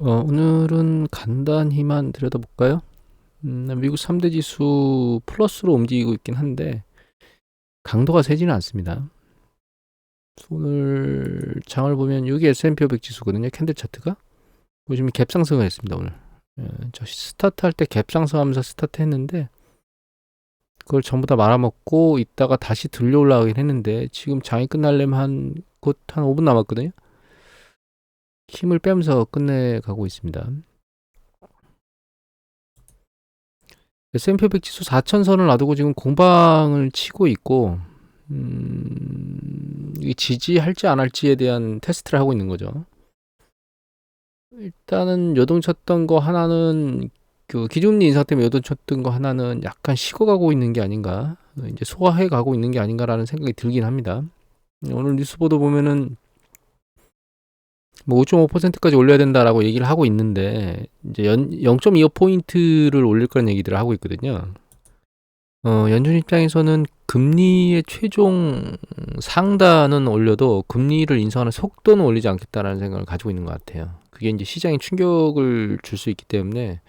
오늘은 간단히만 들여다볼까요? 미국 3대 지수 플러스로 움직이고 있긴 한데 강도가 세지는 않습니다. 오늘 장을 보면 이게 S&P 500 지수거든요. 캔들 차트가 보시면 갭 상승을 했습니다. 오늘 저 스타트 할 때 갭 상승하면서 스타트 했는데 그걸 전부 다 말아먹고 있다가 다시 들려 올라가긴 했는데 지금 장이 끝날려면 곧 한 5분 남았거든요. 힘을 빼면서 끝내가고 있습니다. S&P 500 지수 4천선을 놔두고 지금 공방을 치고 있고 이게 지지할지 안 할지에 대한 테스트를 하고 있는 거죠. 일단은 요동쳤던 거 하나는 그 기준금리 인상 때문에 요동쳤던 거 하나는 약간 식어가고 있는 게 아닌가, 이제 소화해 가고 있는 게 아닌가라는 생각이 들긴 합니다. 오늘 뉴스 보도 보면은 뭐 5.5%까지 올려야 된다라고 얘기를 하고 있는데 이제 0.25포인트를 올릴 거란 얘기들을 하고 있거든요. 연준 입장에서는 금리의 최종 상단은 올려도 금리를 인상하는 속도는 올리지 않겠다라는 생각을 가지고 있는 것 같아요. 그게 이제 시장에 충격을 줄 수 있기 때문에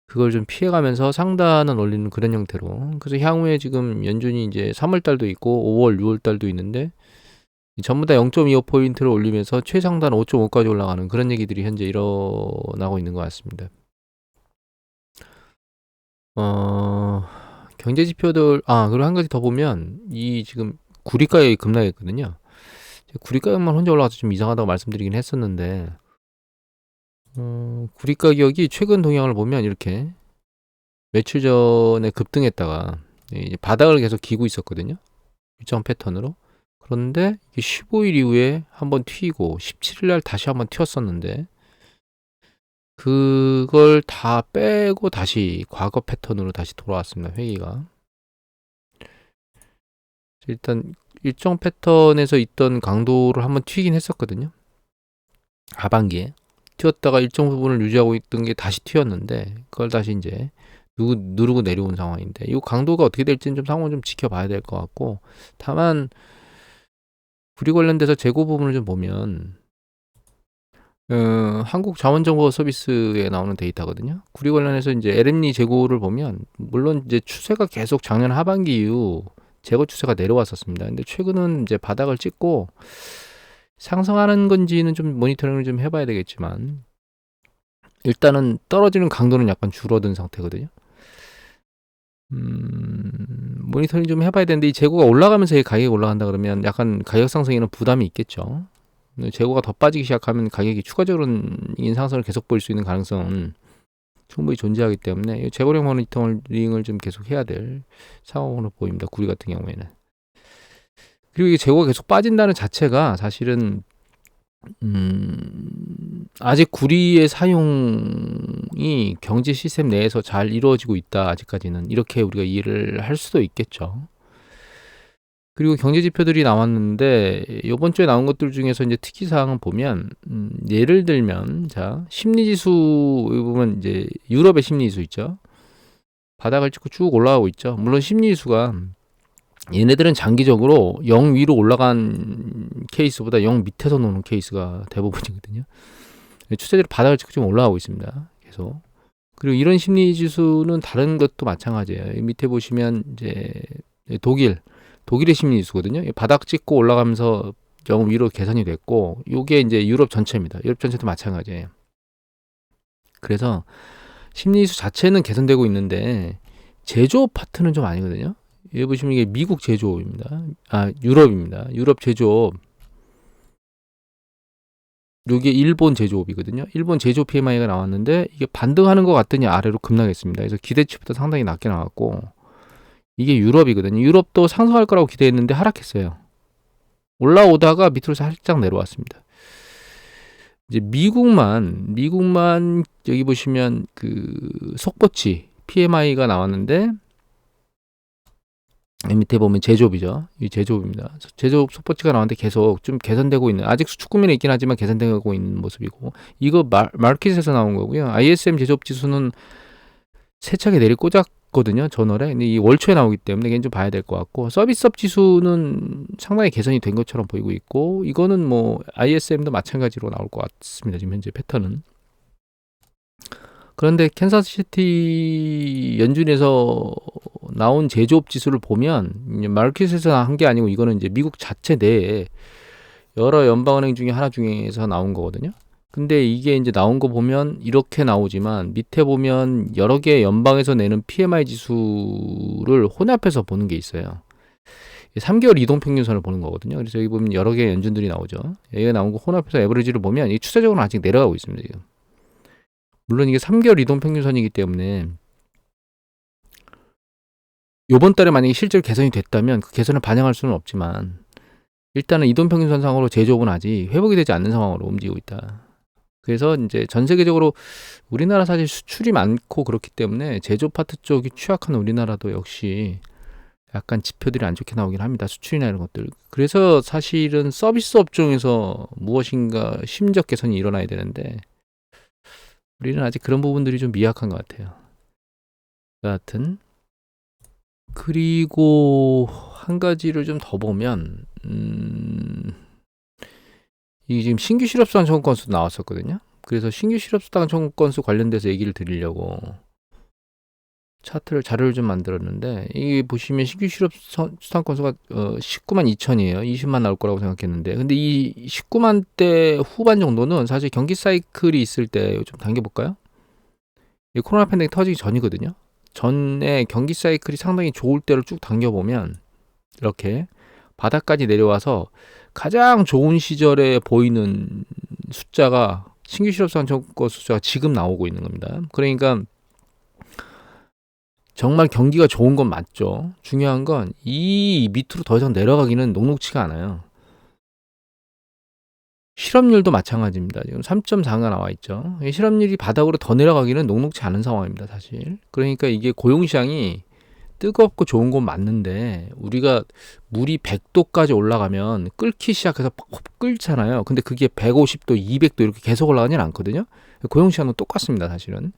그걸 좀 피해가면서 상단은 올리는 그런 형태로. 그래서 향후에 지금 연준이 이제 3월 달도 있고 5월, 6월 달도 있는데 전부 다 0.25포인트를 올리면서 최상단 5.5까지 올라가는 그런 얘기들이 현재 일어나고 있는 것 같습니다. 경제 지표들, 그리고 한 가지 더 보면 이 지금 구리 가격이 급락했거든요. 구리 가격만 혼자 올라가서 좀 이상하다고 말씀드리긴 했었는데 구리 가격이 최근 동향을 보면 이렇게 며칠 전에 급등했다가 이제 바닥을 계속 기고 있었거든요. 일정 패턴으로. 그런데 15일 이후에 한번 튀고 17일 날 다시 한번 튀었었는데 그걸 다 빼고 다시 과거 패턴으로 다시 돌아왔습니다. 회기가. 일단 일정 패턴에서 있던 강도를 한번 튀긴 했었거든요. 하반기에. 튀었다가 일정 부분을 유지하고 있던 게 다시 튀었는데 그걸 다시 이제 누르고 내려온 상황인데 이 강도가 어떻게 될지는 좀 상황을 좀 지켜봐야 될 것 같고, 다만 구리 관련돼서 재고 부분을 좀 보면 한국자원정보서비스에 나오는 데이터거든요. 구리 관련해서 이제 LME 재고를 보면 물론 이제 추세가 계속 작년 하반기 이후 재고 추세가 내려왔었습니다. 근데 최근은 이제 바닥을 찍고 상승하는 건지는 좀 모니터링을 좀 해봐야 되겠지만 일단은 떨어지는 강도는 약간 줄어든 상태거든요. 모니터링 좀 해봐야 되는데 이 재고가 올라가면서 가격이 올라간다 그러면 약간 가격 상승에는 부담이 있겠죠. 재고가 더 빠지기 시작하면 가격이 추가적으로 인상선을 계속 보일 수 있는 가능성은 충분히 존재하기 때문에 재고량 모니터링을 좀 계속 해야 될 상황으로 보입니다. 구리 같은 경우에는. 그리고 이게 재고가 계속 빠진다는 자체가 사실은 아직 구리의 사용이 경제 시스템 내에서 잘 이루어지고 있다. 아직까지는 이렇게 우리가 이해를 할 수도 있겠죠. 그리고 경제 지표들이 나왔는데 이번 주에 나온 것들 중에서 이제 특이 사항을 보면 예를 들면 자 심리 지수 보면 이제 유럽의 심리 지수 있죠. 바닥을 찍고 쭉 올라가고 있죠. 물론 심리 지수가 얘네들은 장기적으로 0 위로 올라간 케이스보다 0 밑에서 노는 케이스가 대부분이거든요. 추세대로 바닥을 찍고 좀 올라가고 있습니다. 계속. 그리고 이런 심리 지수는 다른 것도 마찬가지예요. 밑에 보시면 이제 독일의 심리 지수거든요. 바닥 찍고 올라가면서 0 위로 개선이 됐고, 이게 이제 유럽 전체입니다. 유럽 전체도 마찬가지예요. 그래서 심리 지수 자체는 개선되고 있는데 제조업 파트는 좀 아니거든요. 여기 보시면 이게 미국 제조업입니다. 유럽입니다. 유럽 제조업. 이게 일본 제조업이거든요. 일본 제조업 PMI가 나왔는데 이게 반등하는 것 같더니 아래로 급락했습니다. 그래서 기대치보다 상당히 낮게 나왔고, 이게 유럽이거든요. 유럽도 상승할 거라고 기대했는데 하락했어요. 올라오다가 밑으로 살짝 내려왔습니다. 이제 미국만 여기 보시면 그 속보치 PMI가 나왔는데 밑에 보면 제조업이죠. 이 제조업입니다. 제조업 속보치가 나왔는데 계속 좀 개선되고 있는, 아직 수축 국면에 있긴 하지만 개선되고 있는 모습이고, 이거 마켓에서 나온 거고요. ISM 제조업 지수는 세차게 내리 꽂았거든요. 저널에. 근데 이 월초에 나오기 때문에 이건 좀 봐야 될 것 같고, 서비스업 지수는 상당히 개선이 된 것처럼 보이고 있고, 이거는 뭐 ISM도 마찬가지로 나올 것 같습니다. 지금 현재 패턴은. 그런데 캔사스시티 연준에서 나온 제조업 지수를 보면 마켓에서 한 게 아니고 이거는 이제 미국 자체 내에 여러 연방은행 중에 하나 중에서 나온 거거든요. 근데 이게 이제 나온 거 보면 이렇게 나오지만 밑에 보면 여러 개 연방에서 내는 PMI 지수를 혼합해서 보는 게 있어요. 3개월 이동평균선을 보는 거거든요. 그래서 여기 보면 여러 개의 연준들이 나오죠. 여기가 나온 거 혼합해서 에버리지를 보면 이 추세적으로 아직 내려가고 있습니다. 지금. 물론 이게 3개월 이동평균선이기 때문에 요번 달에 만약에 실제로 개선이 됐다면 그 개선을 반영할 수는 없지만 일단은 이동평균선상으로 제조업은 아직 회복이 되지 않는 상황으로 움직이고 있다. 그래서 이제 전 세계적으로 우리나라 사실 수출이 많고 그렇기 때문에 제조 파트 쪽이 취약한 우리나라도 역시 약간 지표들이 안 좋게 나오긴 합니다. 수출이나 이런 것들. 그래서 사실은 서비스 업종에서 무엇인가 심적 개선이 일어나야 되는데 우리는 아직 그런 부분들이 좀 미약한 것 같아요. 여하튼 그리고 한 가지를 좀 더 보면 이게 지금 신규 실업수당 청구 건수 나왔었거든요. 그래서 신규 실업수당 청구 건수 관련돼서 얘기를 드리려고 자료를 좀 만들었는데 이게 보시면 신규 실업수당 건수가 19만 2천이에요. 20만 나올 거라고 생각했는데 근데 이 19만 대 후반 정도는 사실 경기 사이클이 있을 때 좀 당겨볼까요? 이 코로나 팬데믹 터지기 전이거든요. 전에 경기 사이클이 상당히 좋을 때를 쭉 당겨보면 이렇게 바닥까지 내려와서 가장 좋은 시절에 보이는 숫자가 신규 실업수당 청구 숫자가 지금 나오고 있는 겁니다. 그러니까 정말 경기가 좋은 건 맞죠. 중요한 건 이 밑으로 더 이상 내려가기는 녹록치가 않아요. 실업률도 마찬가지입니다. 지금 3.4가 나와 있죠. 실업률이 바닥으로 더 내려가기는 녹록치 않은 상황입니다, 사실. 그러니까 이게 고용시장이 뜨겁고 좋은 건 맞는데 우리가 물이 100도까지 올라가면 끓기 시작해서 퍽 끓잖아요. 근데 그게 150도, 200도 이렇게 계속 올라가진 않거든요. 고용시장은 똑같습니다, 사실은.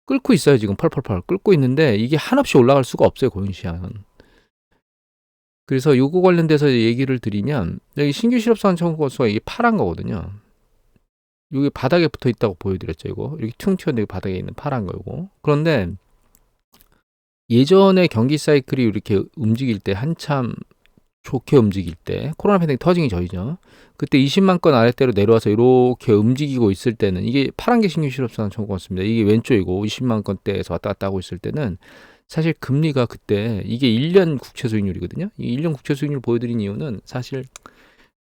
끓고 있어요, 지금 펄펄펄 끓고 있는데 이게 한없이 올라갈 수가 없어요, 고용시장은. 그래서 요거 관련돼서 얘기를 드리면 여기 신규 실업수당 청구 건수가 이게 파란 거거든요. 여기 바닥에 붙어 있다고 보여드렸죠, 이거. 이렇게 퉁 튀어내고 바닥에 있는 파란 거고. 그런데 예전에 경기 사이클이 이렇게 움직일 때 한참 좋게 움직일 때 코로나 팬데믹 터지기 전이죠. 그때 20만 건 아래대로 내려와서 이렇게 움직이고 있을 때는 이게 파란 게 신규 실업수당 청구였습니다. 이게 왼쪽이고 20만 건대에서 왔다 갔다 하고 있을 때는 사실 금리가 그때 이게 1년 국채 수익률이거든요. 이 1년 국채 수익률 보여드린 이유는 사실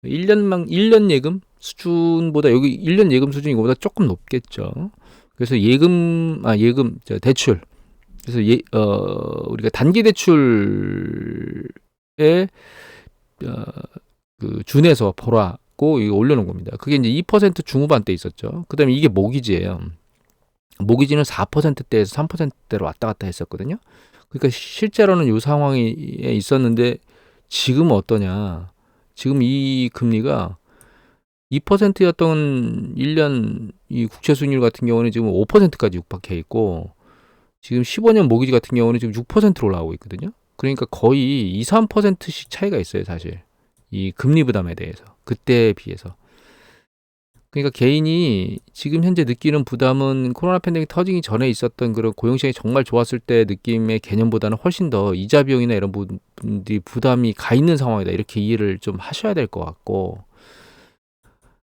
1년 예금 수준보다 여기 1년 예금 수준이 이거보다 조금 높겠죠. 그래서 대출. 그래서 우리가 단기 대출에 그 준해서 보라고 이거 올려놓은 겁니다. 그게 이제 2% 중후반대 있었죠. 그다음에 이게 모기지예요. 모기지는 4%대에서 3%대로 왔다 갔다 했었거든요. 그러니까 실제로는 이 상황에 있었는데 지금은 어떠냐? 지금 이 금리가 2%였던 1년 이 국채 수익률 같은 경우는 지금 5%까지 육박해 있고 지금 15년 모기지 같은 경우는 지금 6%로 올라가고 있거든요. 그러니까 거의 2, 3%씩 차이가 있어요, 사실. 이 금리 부담에 대해서. 그때에 비해서. 그러니까 개인이 지금 현재 느끼는 부담은 코로나 팬데믹 터지기 전에 있었던 그런 고용시장이 정말 좋았을 때 느낌의 개념보다는 훨씬 더 이자 비용이나 이런 부분들이 부담이 가 있는 상황이다. 이렇게 이해를 좀 하셔야 될 것 같고.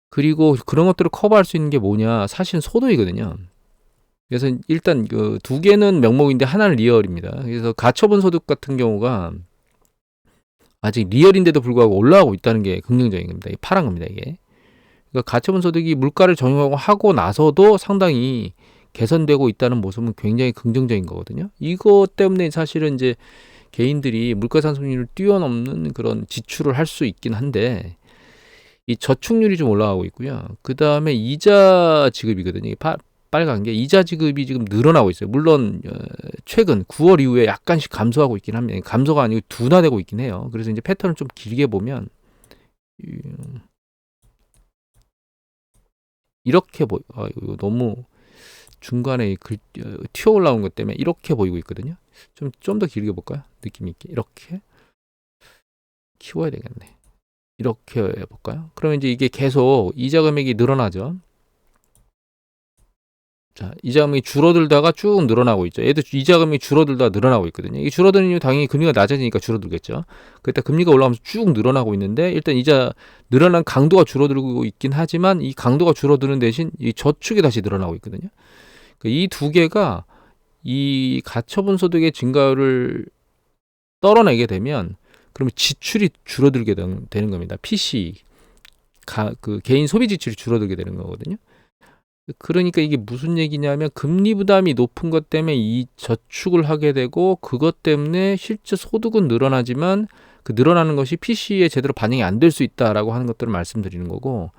그리고 그런 것들을 커버할 수 있는 게 뭐냐? 사실 소득이거든요. 그래서 일단 그 두 개는 명목인데 하나는 리얼입니다. 그래서 가처분 소득 같은 경우가 아직 리얼인데도 불구하고 올라가고 있다는 게 긍정적인 겁니다. 이게 파란 겁니다, 이게. 그러니까 가처분 소득이 물가를 적용하고 나서도 상당히 개선되고 있다는 모습은 굉장히 긍정적인 거거든요. 이것 때문에 사실은 이제 개인들이 물가상승률을 뛰어넘는 그런 지출을 할 수 있긴 한데 이 저축률이 좀 올라가고 있고요. 그 다음에 이자 지급이거든요. 빨간 게 이자 지급이 지금 늘어나고 있어요. 물론 최근 9월 이후에 약간씩 감소하고 있긴 합니다. 감소가 아니고 둔화되고 있긴 해요. 그래서 이제 패턴을 좀 길게 보면 이렇게 이거 너무 중간에 튀어 올라온 것 때문에 이렇게 보이고 있거든요. 좀 더 길게 볼까요? 느낌 있게 이렇게 키워야 되겠네. 이렇게 해볼까요? 그러면 이제 이게 계속 이자 금액이 늘어나죠. 자, 이자금이 줄어들다가 쭉 늘어나고 있죠. 얘도 이자금이 줄어들다가 늘어나고 있거든요. 이게 줄어드는 이유 당연히 금리가 낮아지니까 줄어들겠죠. 그때 금리가 올라가면서 쭉 늘어나고 있는데 일단 이자 늘어난 강도가 줄어들고 있긴 하지만 이 강도가 줄어드는 대신 이 저축이 다시 늘어나고 있거든요. 이 두 개가 이 가처분 소득의 증가율을 떨어내게 되면 그러면 지출이 줄어들게 되는 겁니다. PC 그 개인 소비 지출이 줄어들게 되는 거거든요. 그러니까 이게 무슨 얘기냐면 금리 부담이 높은 것 때문에 이 저축을 하게 되고 그것 때문에 실제 소득은 늘어나지만 그 늘어나는 것이 PC에 제대로 반영이 안 될 수 있다라고 하는 것들을 말씀드리는 거고,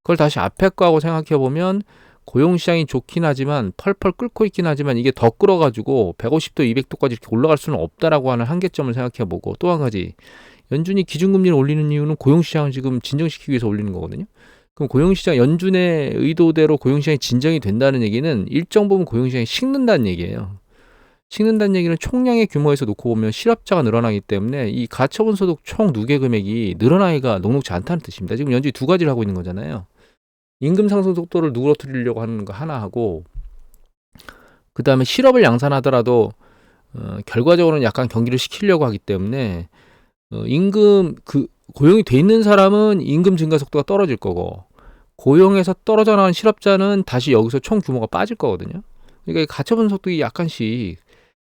그걸 다시 앞에 거하고 생각해 보면 고용시장이 좋긴 하지만 펄펄 끓고 있긴 하지만 이게 더 끓어가지고 150도 200도까지 이렇게 올라갈 수는 없다라고 하는 한계점을 생각해 보고, 또 한 가지 연준이 기준금리를 올리는 이유는 고용시장을 지금 진정시키기 위해서 올리는 거거든요. 그럼 고용시장 연준의 의도대로 고용시장이 진정이 된다는 얘기는 일정 부분 고용시장이 식는다는 얘기예요. 식는다는 얘기는 총량의 규모에서 놓고 보면 실업자가 늘어나기 때문에 이 가처분 소득 총 누계 금액이 늘어나기가 녹록지 않다는 뜻입니다. 지금 연준이 두 가지를 하고 있는 거잖아요. 임금 상승 속도를 누그러뜨리려고 하는 거 하나 하고, 그 다음에 실업을 양산하더라도 결과적으로는 약간 경기를 시키려고 하기 때문에 임금 고용이 돼 있는 사람은 임금 증가 속도가 떨어질 거고, 고용에서 떨어져 나온 실업자는 다시 여기서 총 규모가 빠질 거거든요. 그러니까 가처분 속도가 약간씩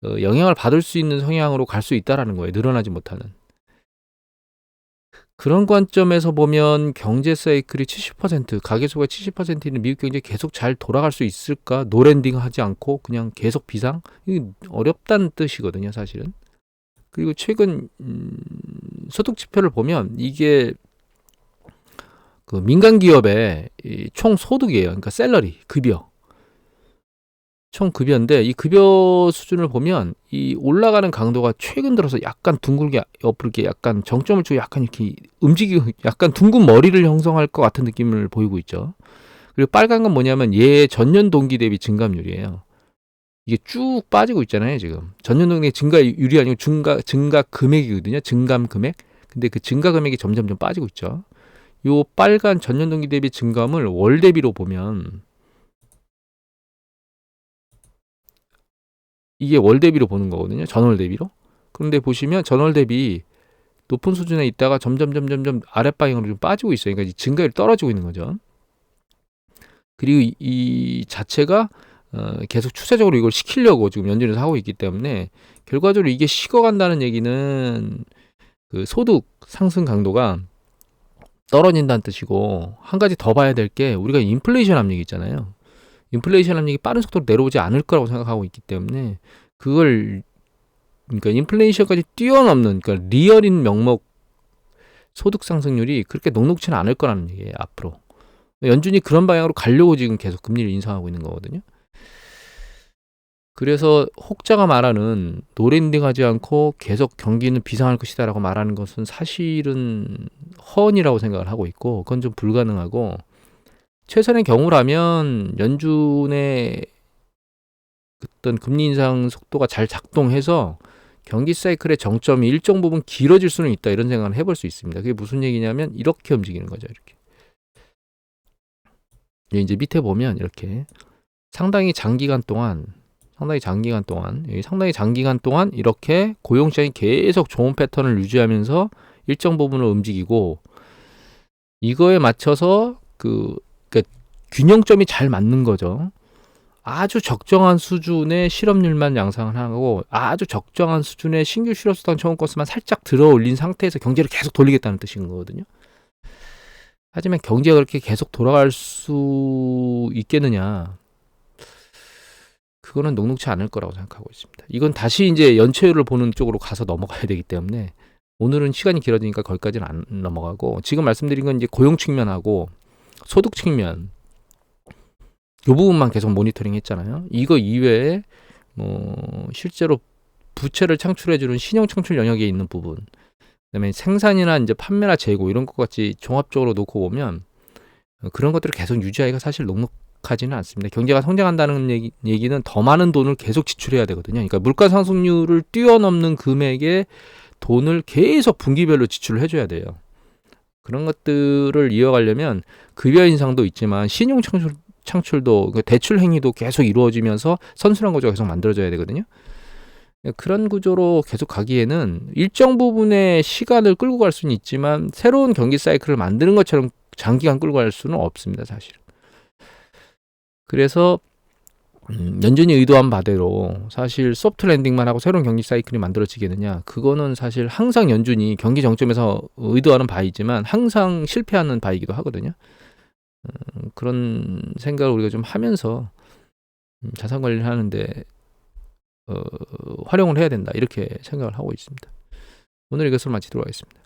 영향을 받을 수 있는 성향으로 갈 수 있다라는 거예요. 늘어나지 못하는. 그런 관점에서 보면 경제 사이클이 70%, 가계수가 70% 있는 미국 경제 계속 잘 돌아갈 수 있을까? 노랜딩 하지 않고 그냥 계속 비상? 이게 어렵다는 뜻이거든요, 사실은. 그리고 최근 소득 지표를 보면 이게 그 민간 기업의 총 소득이에요. 그러니까 셀러리, 급여. 총 급여인데 이 급여 수준을 보면 이 올라가는 강도가 최근 들어서 약간 둥글게 옆으로 이렇게 약간 정점을 주고 약간 이렇게 움직이고 약간 둥근 머리를 형성할 것 같은 느낌을 보이고 있죠. 그리고 빨간 건 뭐냐면 얘 전년 동기 대비 증감률이에요. 이게 쭉 빠지고 있잖아요, 지금. 전년 동기 증가율이 아니고 증가 금액이거든요. 증감 금액. 근데 그 증가 금액이 점점 빠지고 있죠. 요 빨간 전년 동기 대비 증감을 월 대비로 보면 이게 월 대비로 보는 거거든요. 전월 대비로. 그런데 보시면 전월 대비 높은 수준에 있다가 점점 아랫방향으로 좀 빠지고 있어요. 그러니까 증가율이 떨어지고 있는 거죠. 그리고 이 자체가 계속 추세적으로 이걸 시키려고 지금 연준에서 하고 있기 때문에 결과적으로 이게 식어간다는 얘기는 그 소득 상승 강도가 떨어진다는 뜻이고, 한 가지 더 봐야 될 게 우리가 인플레이션 압력이 있잖아요. 인플레이션 압력이 빠른 속도로 내려오지 않을 거라고 생각하고 있기 때문에 그러니까 인플레이션까지 뛰어넘는, 그러니까 리얼인 명목 소득 상승률이 그렇게 녹록지는 않을 거라는 얘기예요, 앞으로. 연준이 그런 방향으로 가려고 지금 계속 금리를 인상하고 있는 거거든요. 그래서 혹자가 말하는 노랜딩하지 않고 계속 경기는 비상할 것이다라고 말하는 것은 사실은 허언이라고 생각을 하고 있고, 그건 좀 불가능하고, 최선의 경우라면 연준의 어떤 금리 인상 속도가 잘 작동해서 경기 사이클의 정점이 일정 부분 길어질 수는 있다, 이런 생각을 해볼 수 있습니다. 그게 무슨 얘기냐면 이렇게 움직이는 거죠. 이렇게 이제 밑에 보면 이렇게 상당히 장기간 동안 이렇게 고용시장이 계속 좋은 패턴을 유지하면서 일정 부분을 움직이고, 이거에 맞춰서 그러니까 균형점이 잘 맞는 거죠. 아주 적정한 수준의 실업률만 양상을 하고 아주 적정한 수준의 신규 실업수당 청구 건수만 살짝 들어 올린 상태에서 경제를 계속 돌리겠다는 뜻인 거거든요. 하지만 경제가 그렇게 계속 돌아갈 수 있겠느냐? 그거는 녹록지 않을 거라고 생각하고 있습니다. 이건 다시 이제 연체율을 보는 쪽으로 가서 넘어가야 되기 때문에 오늘은 시간이 길어지니까 거기까지는 안 넘어가고, 지금 말씀드린 건 이제 고용 측면하고 소득 측면 이 부분만 계속 모니터링 했잖아요. 이거 이외에 실제로 부채를 창출해주는 신용 창출 영역에 있는 부분, 그다음에 생산이나 이제 판매나 재고 이런 것 같이 종합적으로 놓고 보면 그런 것들을 계속 유지하기가 사실 녹록하지는 않습니다. 경제가 성장한다는 얘기는 더 많은 돈을 계속 지출해야 되거든요. 그러니까 물가 상승률을 뛰어넘는 금액의 돈을 계속 분기별로 지출을 해줘야 돼요. 그런 것들을 이어가려면 급여 인상도 있지만 신용 창출도 대출 행위도 계속 이루어지면서 선순환 구조가 계속 만들어져야 되거든요. 그런 구조로 계속 가기에는 일정 부분의 시간을 끌고 갈 수는 있지만 새로운 경기 사이클을 만드는 것처럼 장기간 끌고 갈 수는 없습니다, 사실. 그래서 연준이 의도한 바대로 사실 소프트 랜딩만 하고 새로운 경기 사이클이 만들어지겠느냐, 그거는 사실 항상 연준이 경기 정점에서 의도하는 바이지만 항상 실패하는 바이기도 하거든요. 그런 생각을 우리가 좀 하면서 자산 관리를 하는데 활용을 해야 된다, 이렇게 생각을 하고 있습니다. 오늘 이것을 마치도록 하겠습니다.